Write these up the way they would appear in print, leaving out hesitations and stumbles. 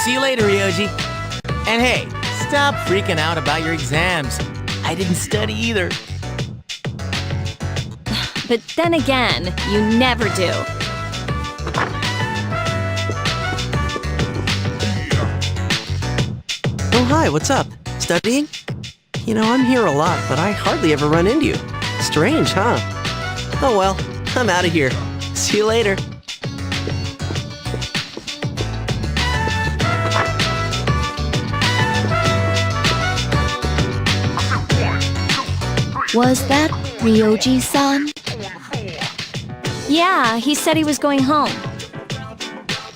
See you later, Ryoji. And hey, stop freaking out about your exams. I didn't study either. But then again, you never do. Oh, hi, what's up? Studying? You know, I'm here a lot, but I hardly ever run into you. Strange, huh? Oh well, I'm out of here. See you later. Was that Ryoji-san? Yeah, he said he was going home.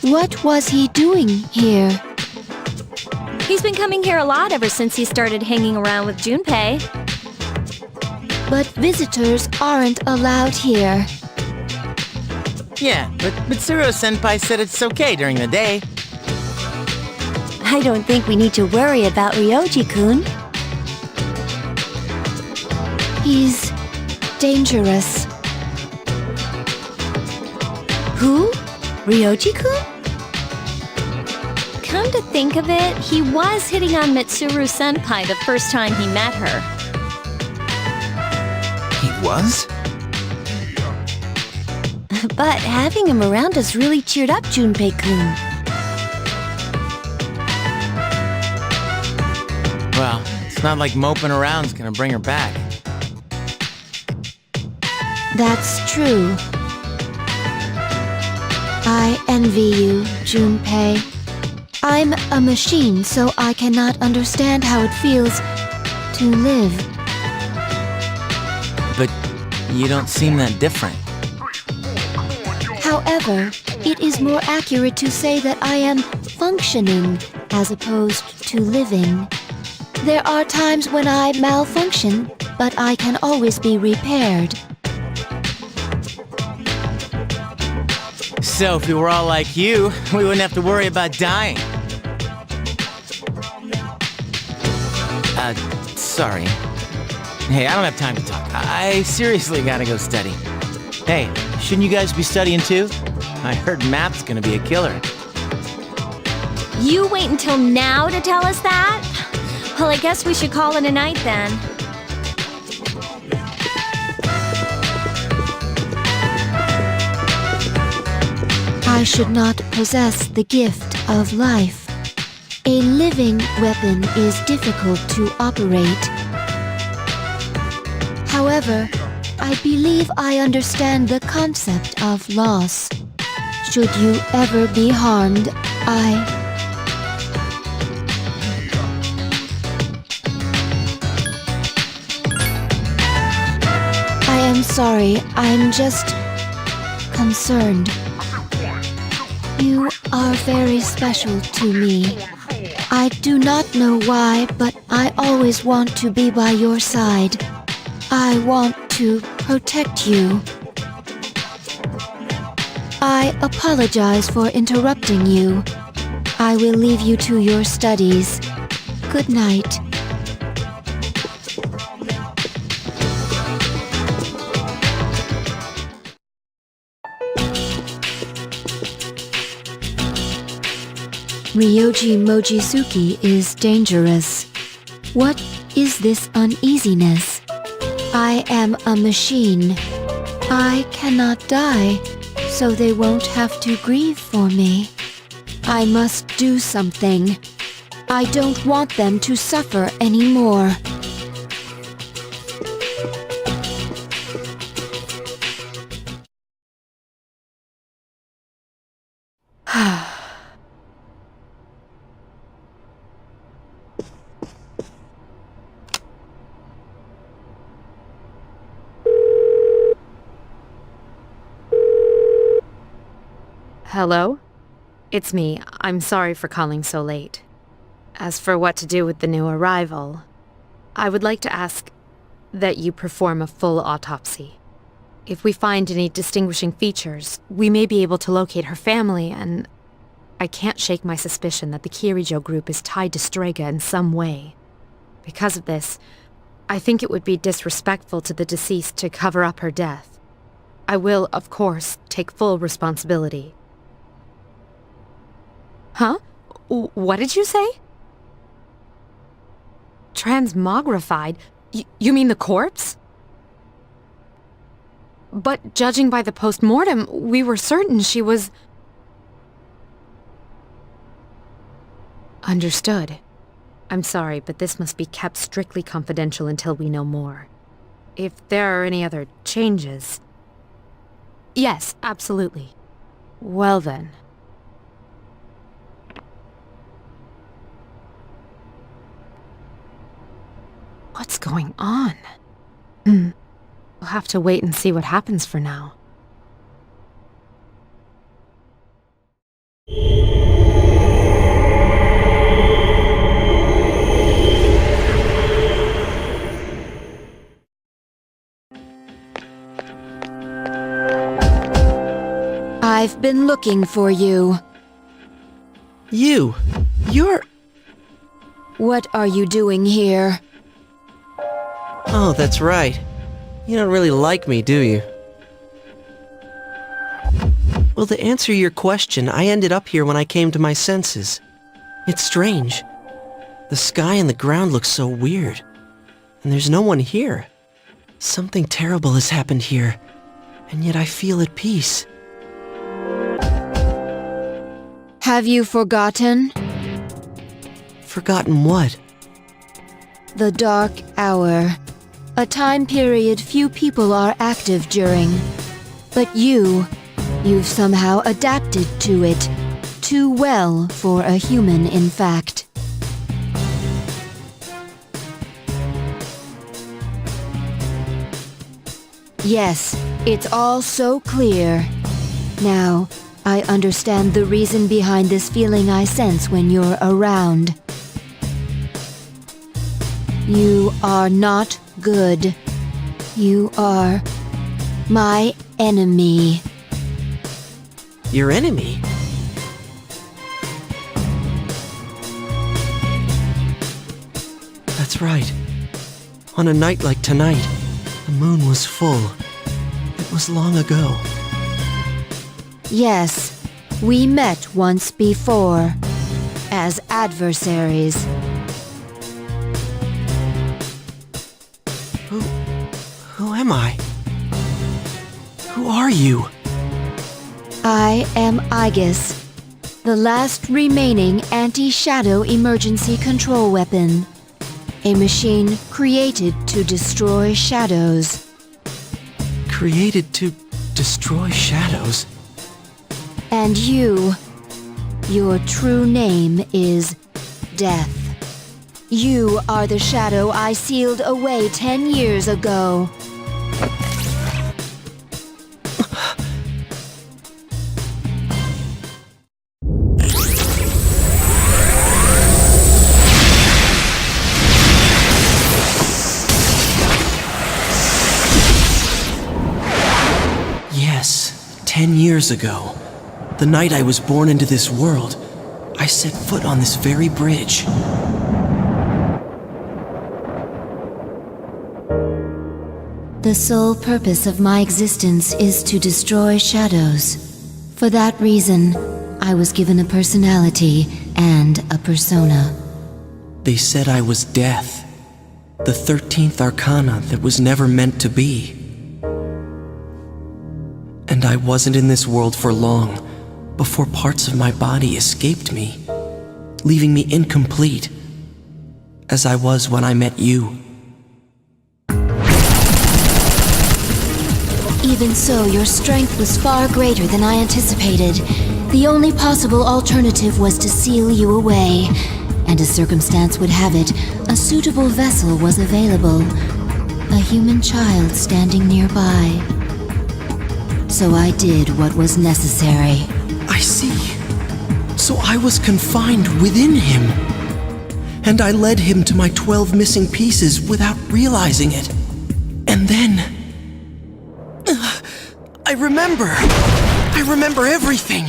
What was he doing here? He's been coming here a lot ever since he started hanging around with Junpei. But visitors aren't allowed here. Yeah, but Mitsuru-senpai said it's okay during the day. I don't think we need to worry about Ryoji-kun. He's dangerous. Who? Ryoji-kun? Come to think of it, he was hitting on Mitsuru-senpai the first time he met her. He was? But having him around has really cheered up Junpei-kun. Well, it's not like moping around's gonna bring her back. That's true. I envy you, Junpei. I'm a machine, so I cannot understand how it feels to live. But you don't seem that different. However, it is more accurate to say that I am functioning as opposed to living. There are times when I malfunction, but I can always be repaired. So if we were all like you, we wouldn't have to worry about dying. Sorry. Hey, I don't have time to talk. I seriously gotta go study. Hey, shouldn't you guys be studying too? I heard math's gonna be a killer. You wait until now to tell us that? Well, I guess we should call it a night then. I should not possess the gift of life. A living weapon is difficult to operate. However, I believe I understand the concept of loss. Should you ever be harmed, I am sorry, I'm just concerned. You are very special to me. I do not know why, but I always want to be by your side. I want to protect you. I apologize for interrupting you. I will leave you to your studies. Good night. Ryoji Mochizuki is dangerous. What is this uneasiness? I am a machine. I cannot die, so they won't have to grieve for me. I must do something. I don't want them to suffer anymore. Hello? It's me. I'm sorry for calling so late. As for what to do with the new arrival, I would like to ask that you perform a full autopsy. If we find any distinguishing features, we may be able to locate her family, and I can't shake my suspicion that the Kirijo group is tied to Strega in some way. Because of this, I think it would be disrespectful to the deceased to cover up her death. I will, of course, take full responsibility. Huh? What did you say? Transmogrified? You mean the corpse? But judging by the post-mortem, we were certain she was... Understood. I'm sorry, but this must be kept strictly confidential until we know more. If there are any other changes... Yes, absolutely. Well then. What's going on? We'll have to wait and see what happens for now. I've been looking for you. You're... What are you doing here? Oh, that's right. You don't really like me, do you? Well, to answer your question, I ended up here when I came to my senses. It's strange. The sky and the ground look so weird. And there's no one here. Something terrible has happened here. And yet I feel at peace. Have you forgotten? Forgotten what? The Dark Hour. A time period few people are active during. But you've somehow adapted to it. Too well for a human, in fact. Yes, it's all so clear. Now, I understand the reason behind this feeling I sense when you're around. You are not good. You are my enemy. Your enemy? That's right. On a night like tonight, the moon was full. It was long ago. Yes, we met once before, as adversaries. Who am I? Who are you? I am Aigis, the last remaining anti-shadow emergency control weapon. A machine created to destroy shadows. Created to destroy shadows? And your true name is Death. You are the shadow I sealed away 10 years ago. Yes, 10 years ago. The night I was born into this world, I set foot on this very bridge. The sole purpose of my existence is to destroy shadows. For that reason, I was given a personality and a persona. They said I was death, the 13th arcana that was never meant to be. And I wasn't in this world for long before parts of my body escaped me, leaving me incomplete, as I was when I met you. Even so, your strength was far greater than I anticipated. The only possible alternative was to seal you away. And as circumstance would have it, a suitable vessel was available. A human child standing nearby. So I did what was necessary. I see. So I was confined within him. And I led him to my 12 missing pieces without realizing it. And then... I remember everything.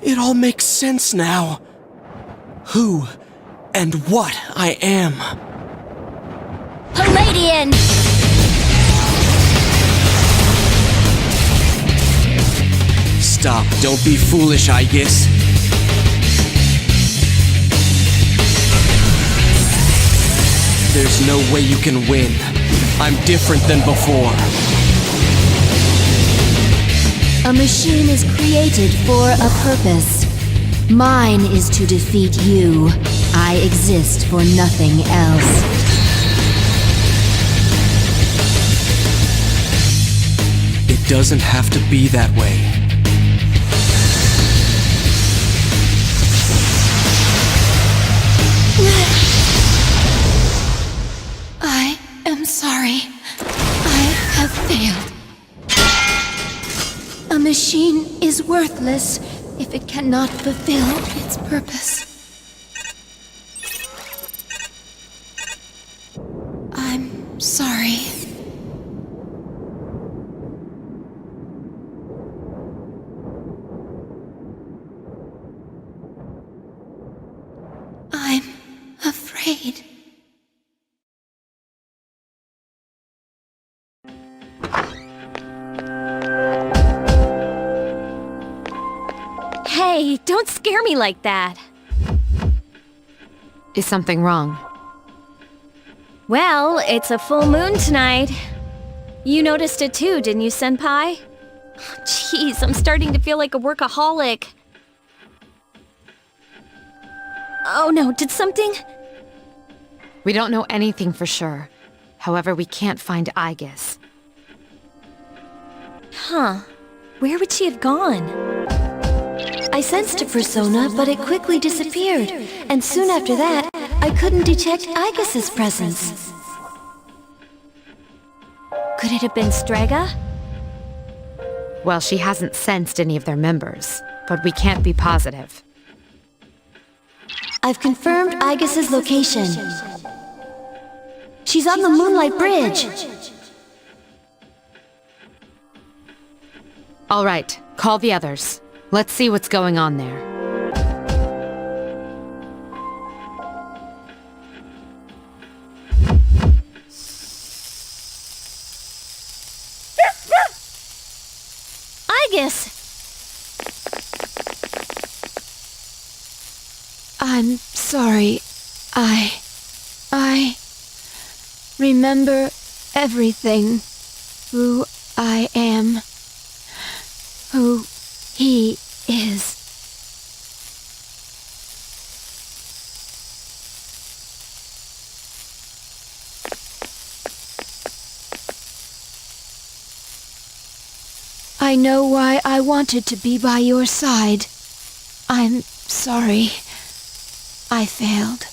It all makes sense now. Who and what I am. Palladian! Stop, don't be foolish, Aigis. There's no way you can win. I'm different than before. A machine is created for a purpose. Mine is to defeat you. I exist for nothing else. It doesn't have to be that way. I am sorry. I have failed. A machine is worthless if it cannot fulfill its purpose. I'm sorry. I'm afraid. Hey, don't scare me like that. Is something wrong? Well, it's a full moon tonight. You noticed it too, didn't you, Senpai? Jeez, I'm starting to feel like a workaholic. Oh no, did something? We don't know anything for sure. However, we can't find Aigis. Huh. Where would she have gone? I sensed a persona, but it quickly disappeared. And soon after that, I couldn't detect Aigis' presence. Could it have been Strega? Well, she hasn't sensed any of their members, but we can't be positive. I've confirmed Aigis' location. She's on the Moonlight Bridge. All right, call the others. Let's see what's going on there. Aigis! I'm sorry. I remember everything. Who I am. Who he is. I know why I wanted to be by your side. I'm sorry. I failed.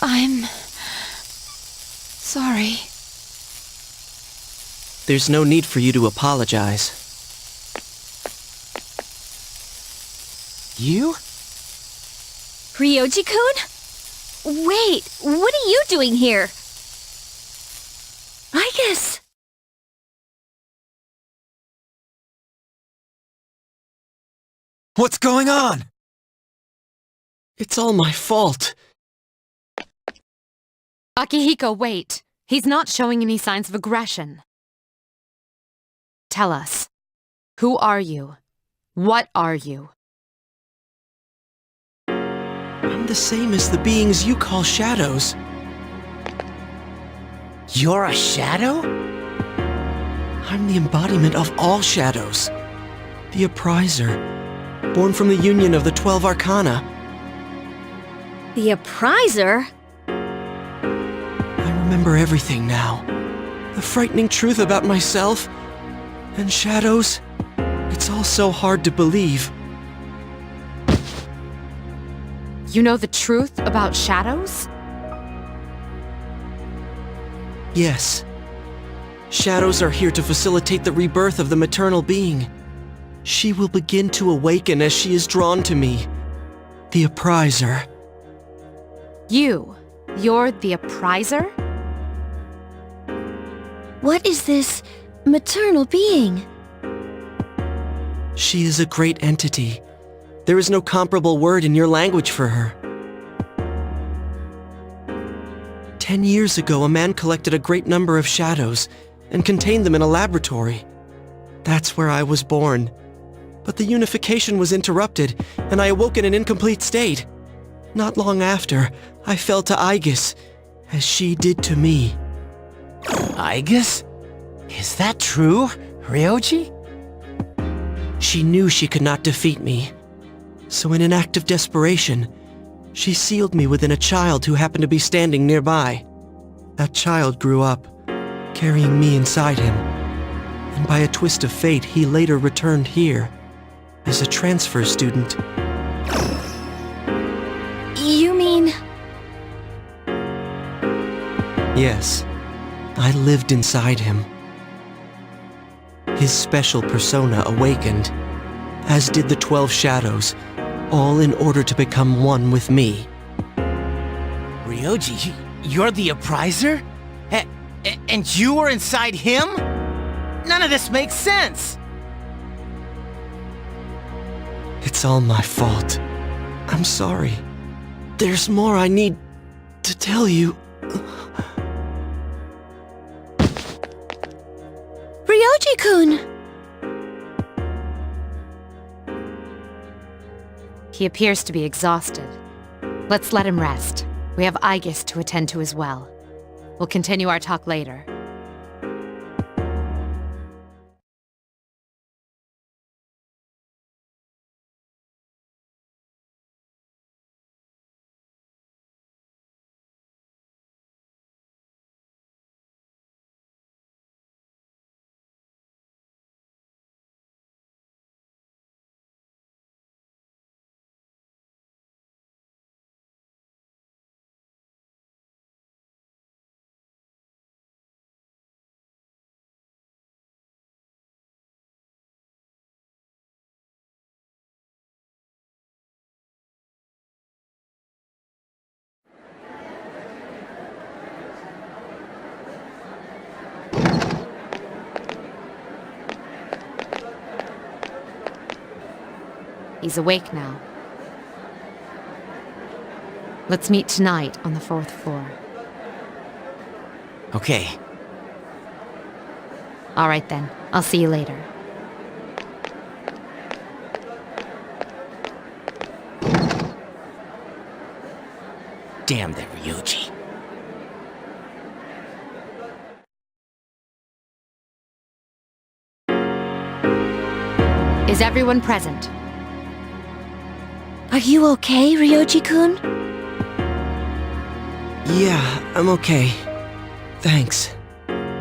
I'm sorry. There's no need for you to apologize. You? Ryoji-kun? Wait, what are you doing here? Aigis! What's going on? It's all my fault. Akihiko, wait. He's not showing any signs of aggression. Tell us. Who are you? What are you? I'm the same as the beings you call shadows. You're a shadow? I'm the embodiment of all shadows. The Appriser, born from the union of the 12 Arcana. The Appriser? I remember everything now. The frightening truth about myself and shadows. It's all so hard to believe. You know the truth about shadows? Yes. Shadows are here to facilitate the rebirth of the maternal being. She will begin to awaken as she is drawn to me. The Appriser. You're the Appriser? What is this maternal being? She is a great entity. There is no comparable word in your language for her. 10 years ago, a man collected a great number of shadows and contained them in a laboratory. That's where I was born. But the unification was interrupted, and I awoke in an incomplete state. Not long after, I fell to Aigis, as she did to me. Aigis? Is that true, Ryoji? She knew she could not defeat me. So in an act of desperation, she sealed me within a child who happened to be standing nearby. That child grew up, carrying me inside him. And by a twist of fate, he later returned here as a transfer student. You mean... Yes, I lived inside him. His special persona awakened, as did the 12 shadows, all in order to become one with me. Ryoji, you're the appriser? And you were inside him? None of this makes sense! It's all my fault. I'm sorry. There's more I need to tell you. Ryoji-kun! He appears to be exhausted. Let's let him rest. We have Aigis to attend to as well. We'll continue our talk later. He's awake now. Let's meet tonight on the 4th floor. Okay. All right then. I'll see you later. Damn that Ryoji. Is everyone present? Are you okay, Ryoji-kun? Yeah, I'm okay. Thanks.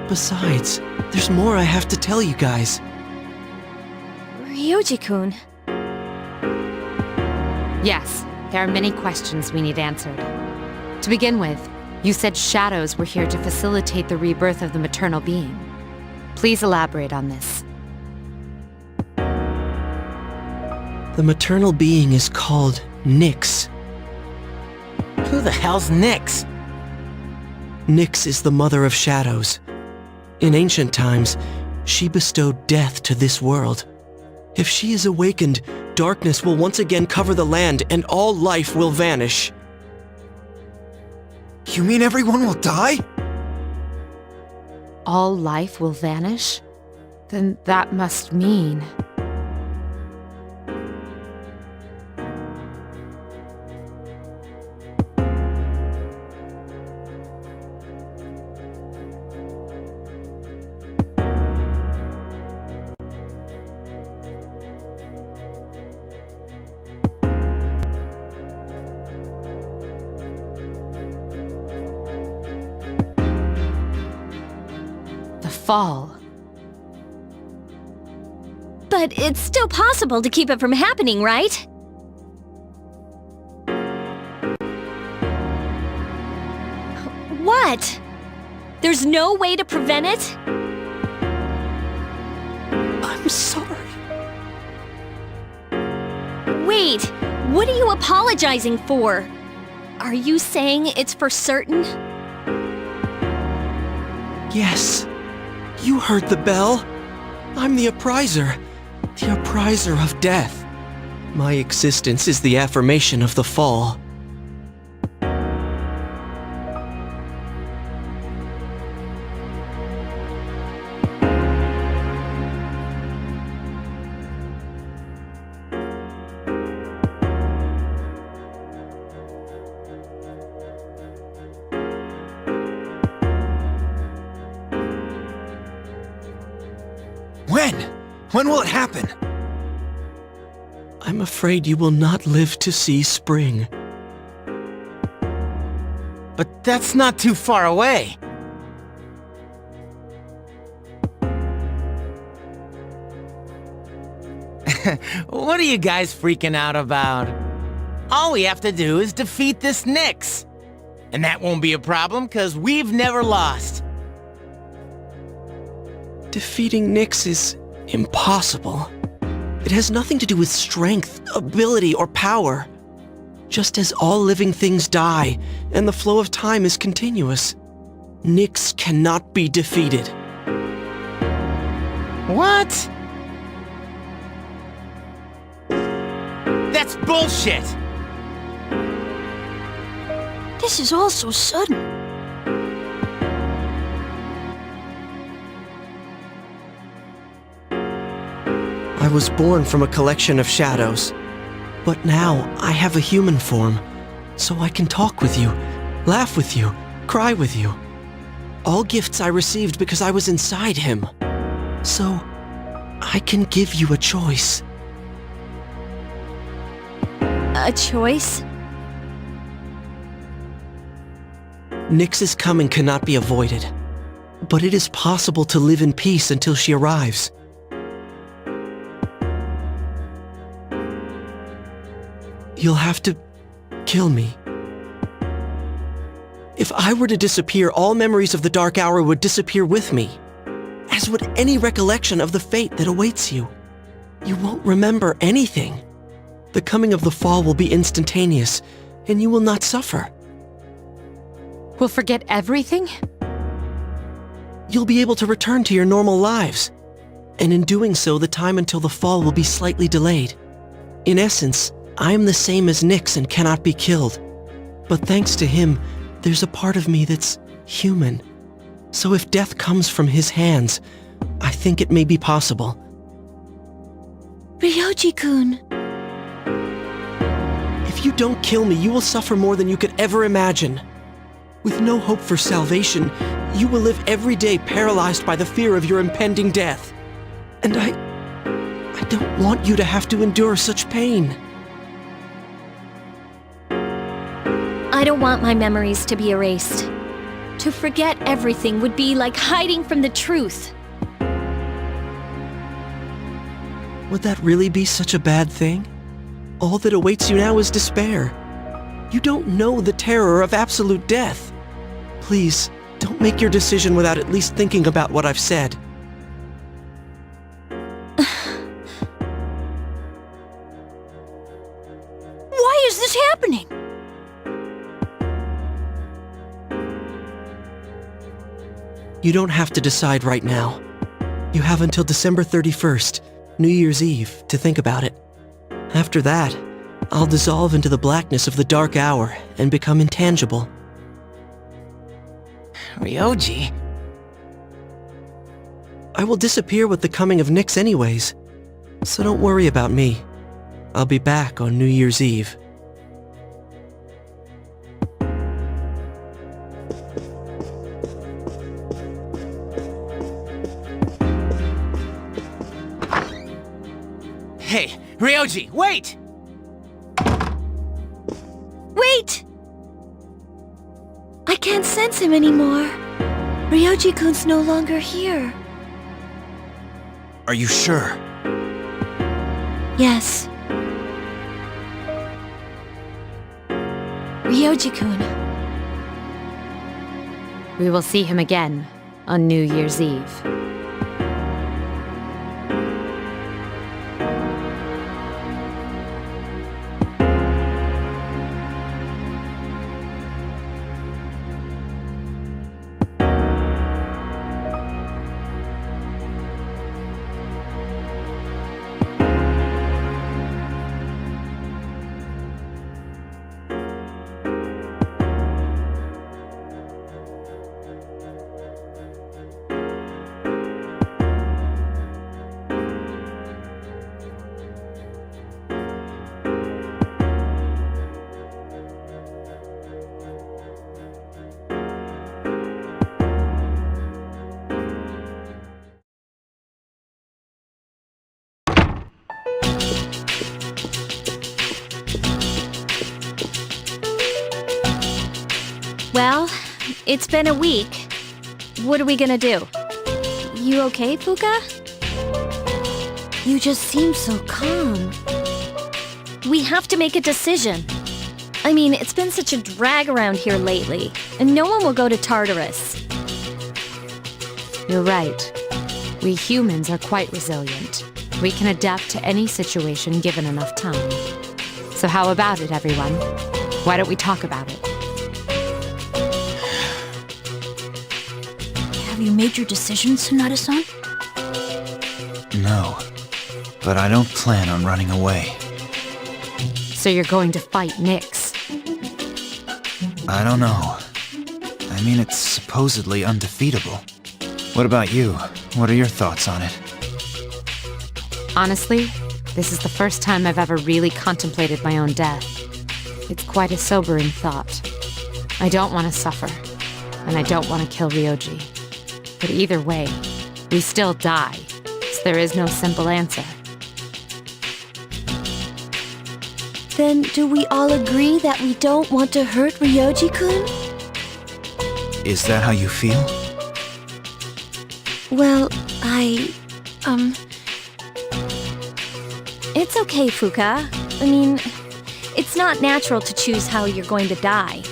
Besides, there's more I have to tell you guys. Ryoji-kun. Yes, there are many questions we need answered. To begin with, you said shadows were here to facilitate the rebirth of the maternal being. Please elaborate on this. The maternal being is called Nyx. Who the hell's Nyx? Nyx is the mother of shadows. In ancient times, she bestowed death to this world. If she is awakened, darkness will once again cover the land and all life will vanish. You mean everyone will die? All life will vanish? Then that must mean... fall. But it's still possible to keep it from happening, right? What? There's no way to prevent it? I'm sorry. Wait, what are you apologizing for? Are you saying it's for certain? Yes. You heard the bell. I'm the appriser. The appriser of death. My existence is the affirmation of the fall. When? When will it happen? I'm afraid you will not live to see spring. But that's not too far away. What are you guys freaking out about? All we have to do is defeat this Nyx. And that won't be a problem, because we've never lost. Defeating Nyx is impossible. It has nothing to do with strength, ability, or power. Just as all living things die, and the flow of time is continuous, Nyx cannot be defeated. What? That's bullshit! This is all so sudden. I was born from a collection of shadows, but now I have a human form, so I can talk with you, laugh with you, cry with you. All gifts I received because I was inside him. So, I can give you a choice. A choice? Nyx's coming cannot be avoided, but it is possible to live in peace until she arrives. You'll have to kill me. If I were to disappear, all memories of the Dark Hour would disappear with me, as would any recollection of the fate that awaits you. You won't remember anything. The coming of the fall will be instantaneous, and you will not suffer. We'll forget everything? You'll be able to return to your normal lives, and in doing so, the time until the fall will be slightly delayed. In essence, I am the same as Nyx and cannot be killed. But thanks to him, there's a part of me that's human. So if death comes from his hands, I think it may be possible. Ryoji-kun. If you don't kill me, you will suffer more than you could ever imagine. With no hope for salvation, you will live every day paralyzed by the fear of your impending death. And I don't want you to have to endure such pain. I don't want my memories to be erased. To forget everything would be like hiding from the truth. Would that really be such a bad thing? All that awaits you now is despair. You don't know the terror of absolute death. Please, don't make your decision without at least thinking about what I've said. Why is this happening? You don't have to decide right now. You have until December 31st, New Year's Eve, to think about it. After that, I'll dissolve into the blackness of the Dark Hour and become intangible. Ryoji? I will disappear with the coming of Nyx anyways, so don't worry about me. I'll be back on New Year's Eve. Hey, Ryoji, wait! Wait! I can't sense him anymore. Ryoji-kun's no longer here. Are you sure? Yes. Ryoji-kun. We will see him again on New Year's Eve. Well, it's been a week. What are we gonna do? You okay, Fuka? You just seem so calm. We have to make a decision. I mean, it's been such a drag around here lately, and no one will go to Tartarus. You're right. We humans are quite resilient. We can adapt to any situation given enough time. So how about it, everyone? Why don't we talk about it? Have you made your decision, Sonata-san? No. But I don't plan on running away. So you're going to fight Nyx? I don't know. I mean, it's supposedly undefeatable. What about you? What are your thoughts on it? Honestly, this is the first time I've ever really contemplated my own death. It's quite a sobering thought. I don't want to suffer, and I don't want to kill Ryoji. But either way, we still die, so there is no simple answer. Then do we all agree that we don't want to hurt Ryoji-kun? Is that how you feel? Well, It's okay, Fuka. I mean, it's not natural to choose how you're going to die.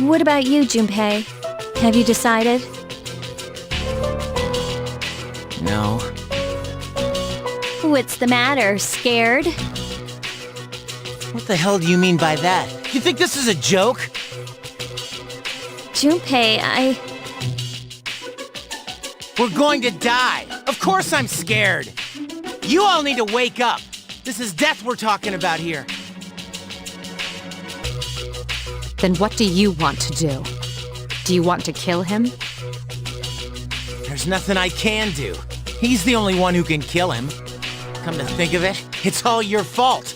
What about you, Junpei? Have you decided? No. What's the matter? Scared? What the hell do you mean by that? You think this is a joke? Junpei, We're going to die. Of course I'm scared. You all need to wake up. This is death we're talking about here. Then what do you want to do? Do you want to kill him? There's nothing I can do. He's the only one who can kill him. Come to think of it, it's all your fault.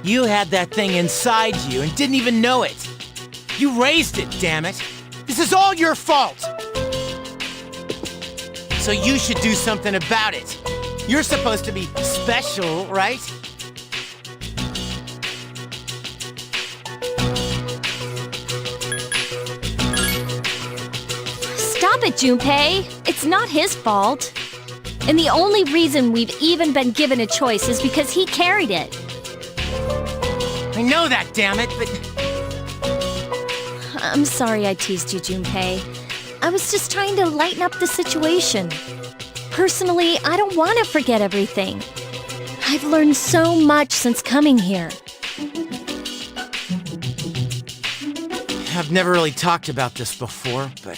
You had that thing inside you and didn't even know it. You raised it, damn it. This is all your fault. So you should do something about it. You're supposed to be special, right? Stop it, Junpei! It's not his fault. And the only reason we've even been given a choice is because he carried it. I know that, damn it, but... I'm sorry I teased you, Junpei. I was just trying to lighten up the situation. Personally, I don't want to forget everything. I've learned so much since coming here. I've never really talked about this before, but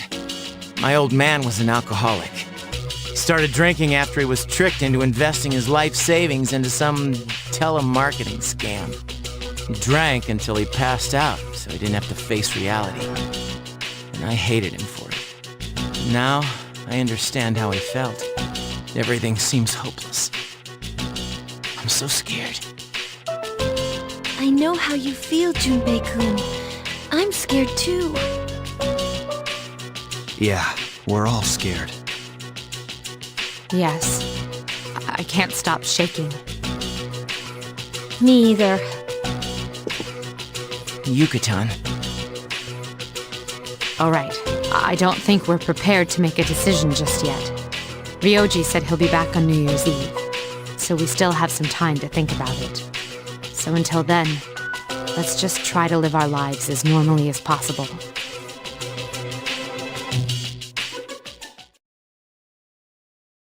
my old man was an alcoholic. He started drinking after he was tricked into investing his life savings into some telemarketing scam. He drank until he passed out, so he didn't have to face reality. And I hated him for it. Now, I understand how he felt. Everything seems hopeless. I'm so scared. I know how you feel, Junpei-kun. I'm scared too. Yeah, we're all scared. Yes. I can't stop shaking. Me either. Yucatan. All right. I don't think we're prepared to make a decision just yet. Ryoji said he'll be back on New Year's Eve, so we still have some time to think about it. So until then, let's just try to live our lives as normally as possible.